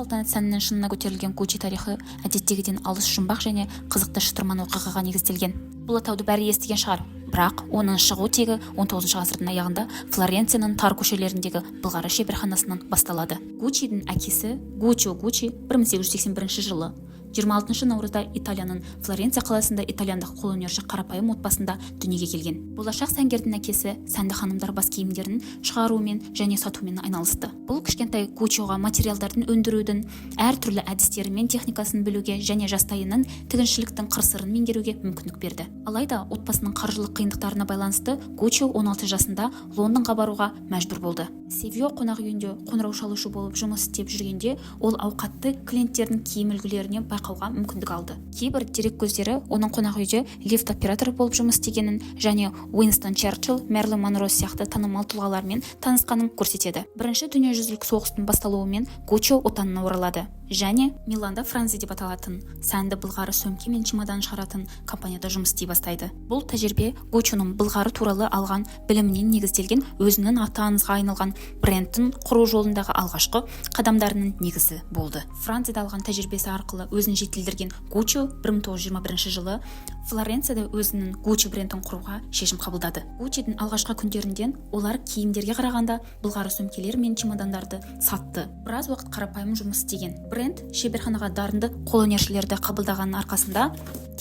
салтанат сәнінің шыңына көтерілген Гуччи тарихы әдеттегіден алыс жұмбақ және қызықты шытырман оқиғаға негізделген. Бұл атауды бәрі естіген шығар, бірақ оның шығу тегі 19 ғасырдың аяғында Флоренцияның тар көшелеріндегі былғары шеберханасынан басталады. Гуччидің әкесі Гуччо Гуччи 1881 жылы 26 наурызда Италияның Флоренция қаласында итальяндық қолөнерші қарапайым отбасында дүниеге келген. Болашақ сәнгердің әкесі сәнді ханымдар бас киімдерін шығарумен және сатумен айналысты. Бұл кішкентай Гуччоға материалдардың өндірудің әртүрлі әдістері мен техникасын білуге және жастайынан тігіншіліктің қыр-сырын меңгеруге мүмкіндік берді. Алайда отбасының қаржылық қиындықтарына байланысты Гуччо 16 жасында Лондонға баруға мәжбүр болды. Севио қонақ үйінде қоңырау шалушы болып жұмыс істеп жүргенде ол ауқатты клиенттердің киім үлгілеріне байқауға мүмкіндік алды. Кейбір дерек көздері оның қонақ үйде лифт операторы болып жұмыс істегенін және Уинстон Черчилл, Мерлин Монро сияқты танымал тұлғалармен танысқанын көрсетеді. Бірінші дүниежүзілік соғыстың басталуымен Гуччо отанына оралады және Миланда Франзи деп аталатын сәнді былғары сөмке мен чемодан шығаратын компанияда жұмыс істей бастайды. Бұл тәжірибе Гуччоның былғары туралы алған білімінен негізделген өзінің аты аңызға айналған брендін құру жолындағы алғашқы қадамдарының негізі болды. Францияда алған тәжірибесі арқылы өзін жетілдірген Гуччо 1921 жылы Флоренцияда өзінің Гуччи брендін құруға шешім қабылдады. Гуччидің алғашқы күндерінден олар киімдерге қарағанда былғары сөмкелер мен чемодандарды сатты. Біраз уақыт қарапайым жұмыс істеген. Бренд шеберханаға дарынды қолөнершілерді қабылдағанның арқасында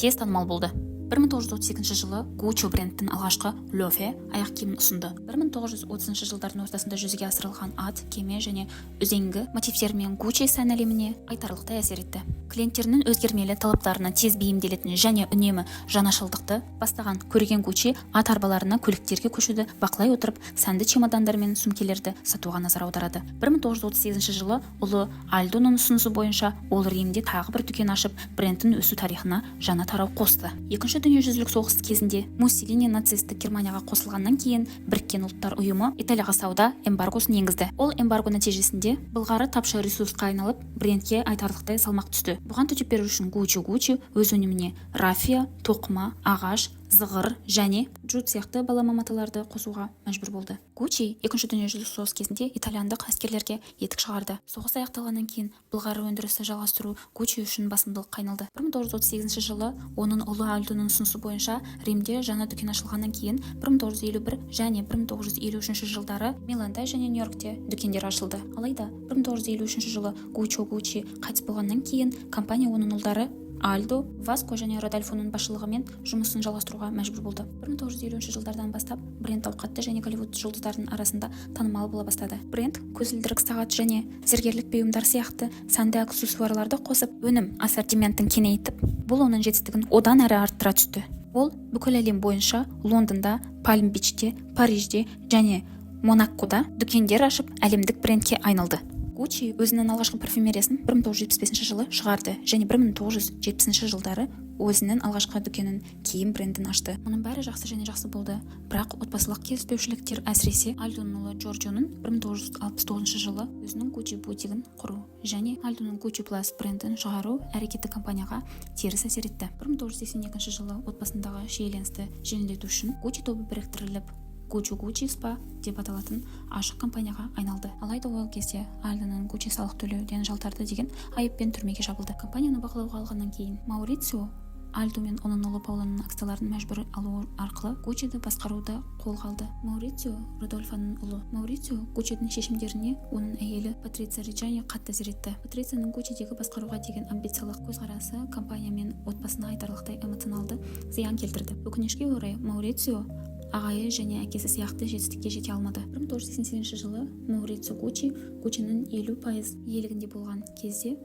тез танымал болды. 1932 жылы Гуччо брендтің алғашқы лөфе аяқ киімін ұсынды. 1930 жылдардың ортасында жүзеге асырылған ат, кеме және үзеңгі мотивтерімен Гуччи сән әлеміне айтарлықтай әсер етті. Клиенттерінің өзгермелі талаптарына тез бейімделетін және үнемі жаңашылдықты бастаған көреген Гуччи ат арбаларына көліктерге көшуді бақылай отырып, сәнді чемодандар мен сөмкелерді сатуға назар аударады. 1938 жылы ұлы Альдоның ұсынысы бойынша ол Римде тағы бір дүкен ашып, брендтің өсу тарихына жаңа тарау қосты. Екінші дүниежүзілік соғыс кезінде Муссолини нацистік Германияға қосылғаннан кейін Біріккен ұлттар ұйымы Италияға сауда эмбаргосын енгізді. Ол эмбарго нәтижесінде былғары тапшы ресурсқа айналып, брендке айтарлықтай салмақ түсті. Бұған төтеп беру үшін Гуччи өз өніміне рафия, тоқыма, ағаш, зығыр және джут сияқты балама маталарды қосуға мәжбүр болды. Гуччи екінші дүниежүзілік соғыс кезінде итальяндық әскерлерге етік шығарды. Соғыс аяқталғаннан кейін былғары өндірісті жалғастыру Гуччи үшін басымдылыққа айналды. 1938 жылы оның ұлы Альдоның ұсынысы бойынша Римде жаңа дүкен ашылғаннан кейін 1951 және 1953 жылдары Миланда және Нью-Йоркте дүкендер ашылды. Алайда 1953 жылы Гуччи қайтыс болғаннан кейін компания оның ұлдары Альдо, Васко және Родольфоның басшылығымен жұмысын жалғастыруға мәжбүр болды. 1950 жылдардан бастап бренд ауқатты және Голливуд жұлдыздарының арасында танымал бола бастады. Бренд көзілдірік, сағат және зергерлік бұйымдар сияқты сәнді аксессуарларды қосып, өнім ассортиментін кеңейтіп, бұл оның жетістігін одан әрі арттыра түсті. Ол бүкіл әлем бойынша Лондонда, Пальм-Бичте, Парижде және Монакода дүкендер ашып, әлемдік брендке айналды. Гуччи өзінің алғашқы парфюмериясын 1975 жылы шығарды және 1970 жылдары өзінің алғашқы дүкенін киім брендін ашты. Мұның бәрі жақсы болды, бірақ отбасылық келіспеушіліктер, әсіресе Альдоның ұлы Джорджоның 1969 жылы өзінің Гуччи бутигін құру және Альдоның Гуччи Plus брендін шығару әрекеті компанияға теріс әсер етті. 1982 жылы отбасындағы шиеленісті жеңілдету үшін Гуччи тобы біріктіріліп Гуччи Spa деп аталатын ашық компанияға айналды. Алайда ол кезде Альдоның Гуччи салық төлеуден жалтарды деген айыппен түрмеге жабылды. Компанияны бақылауға алғаннан кейін Маурицио Альдо мен оның ұлы Паулоның акцияларын мәжбүр алу арқылы Гуччиді басқаруды қолға алды. Маурицио Родольфоның ұлы. Маурицио Гуччидің шешімдеріне оның әйелі Патриция Реджани қатты әсер етті. Патрицияның Гуччидегі басқаруға деген амбициялық көзқарасы компания мен отбасына айтарлықтай эмоционалды зиян келтірді. Өкінішке орай Маурицио ағайы және әкесі сияқты жетістікке жете алмады. 1988 жылы Маурицио Гуччиның 50% иелігінде болған кезде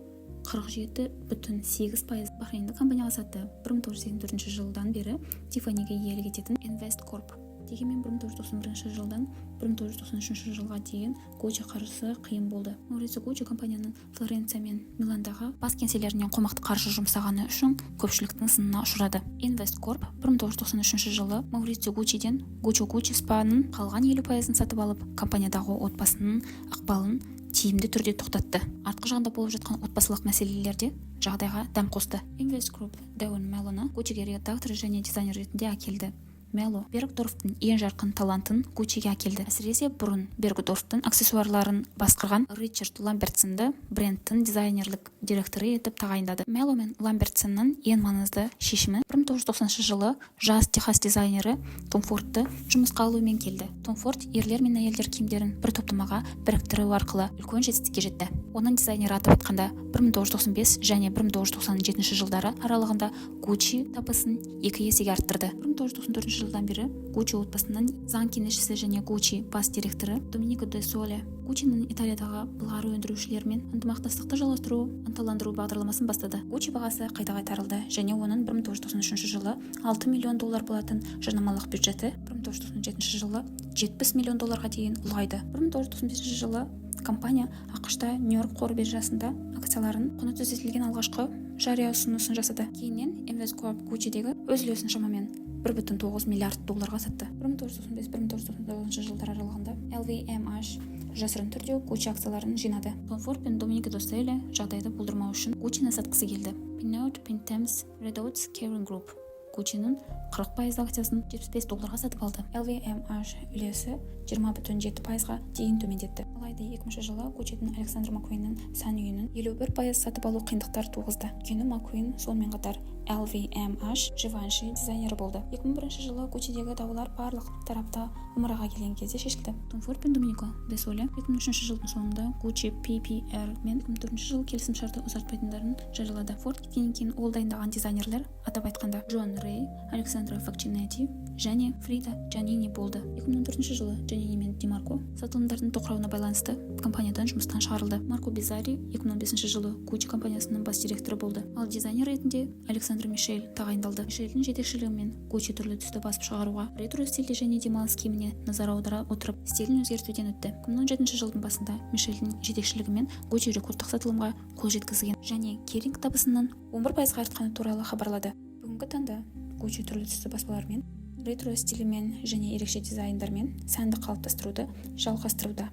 47,8% Бахрейндік компанияға сатты. 1984 жылдан бері Тиффаниге иелік ететін Invest Corp. Дегенмен 1991 жылдан 1993 жылға дейін Гуччи қаржысы қиын болды. Маурицио Гуччи компанияның Флоренция мен Миландағы бас кеңселерінен қомақты қаржы жұмсағаны үшін көпшіліктің сынына ұшырады. Invest Corp 1993 жылы Маурицио Гуччиден Гуччи Spa-ның қалған 50%-ын сатып алып, компаниядағы отбасының ықпалын тиімді түрде тоқтатты. Артқы жағында болып жатқан отбасылық мәселелерде жағдайға дәм қосты. Invest Group Дэвин Мелоны Гуччиге редактор және дизайнер ретінде әкелді. Мело Бергдорфтың ең жарқын талантын Гуччиге әкелді. Әсіресе бұрын Бергдорфтың аксессуарларын басқарған Ричард Ламбертсонды брендтің дизайнерлік директоры етіп тағайындады. Мело мен Ламбертсонның ең маңызды шешімі 1990 жылы жас Техас дизайнері Том Фордты жұмысқа алуымен келді. Том Форд ерлер мен әйелдер киімдерін бір топтамаға біріктіру арқылы үлкен жетістікке жетті. Оның дизайнері атап айтқанда 1995 және 1997 жылдары аралығында Гуччи табысын 2 есеге арттырды. 1994 жылдан бері Гуччи отбасының заң кеңесшісі және Гуччи бас директоры Доменико де Соле Гуччиның Италиядағы былғары өндірушілермен ынтымақтастықты жалғастыру, ынталандыру бағдарламасын бастады. Гуччи бағасы қайта қайтарылды және оның 1993 жылы $6 миллион болатын жарнамалық бюджеті 1997 жылы $70 миллион дейін ұлғайды. 1995 жылы компания ақш-та Нью-Йорк қор биржасында акцияларын құны түзетілген алғашқы жария ұсынысын жасады. Кейіннен Investcorp Гуччидегі өз үлесін шамамен $1,9 миллиард сатты. 1995-1999 жылдар аралығында LVMH жасырын түрде Гуччи акцияларын жинады. Том Форд пен Доменико де Соле жағдайды болдырмау үшін Гуччини сатқысы келді. Pinot Printemps Redouts Kering Group Гуччинің 40% акциясын $75 сатып алды. LVMH үлесі 20,7%-ға дейін төмендетті. Алайда 2000 жылы Гуччидің Александр Маккуиннің сән үйінің 51% сатып алу қиындықтар туғызды. Өйткені Маккуин сонымен қатар LVMH Givenchy дизайнері болды. 2001 жылы Гуччидегі даулар барлық тарапта ымыраға келген кезде шешілді. Том Форд пен Доменико де Соле 2003 жылдың соңында Гуччи PPR мен 2004 жылы келісімшартты ұзартпайтындарын жариялады. Форд кеткеннен кейін ол дайындаған дизайнерлер атап айтқанда Джон Рэй, Александра Факчинетти және Фрида Джанини болды. 2004 жылы Джанини мен Ди Марко сатылымдардың тоқырауына байланысты компаниядан жұмыстан шығарылды. Марко Бизари 2015 жылы Гуччи компаниясының бас директоры болды. Ал дизайнер ретінде Александра Мишель тағайындалды. Мишельдің жетекшілігімен Гуччи түрлі түсті басып шығаруға, ретро стильде және демалыс киіміне назар аудара отырып, стилін өзгертуден өтті. 2017 жылдың басында Мишельдің жетекшілігімен Гуччи рекордтық сатылымға қол жеткізген және Kering табысының 11%-ға артқаны туралы хабарлады. Бүгінгі таңда Гуччи түрлі түсті баспалармен, ретро стилімен және ерекше дизайндармен сәнді қалыптастыруды жалғастыруда.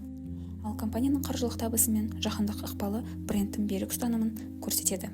Ал компанияның қаржылық табысы мен жаһандық ықпалы брендтің берік ұстанымын көрсетеді.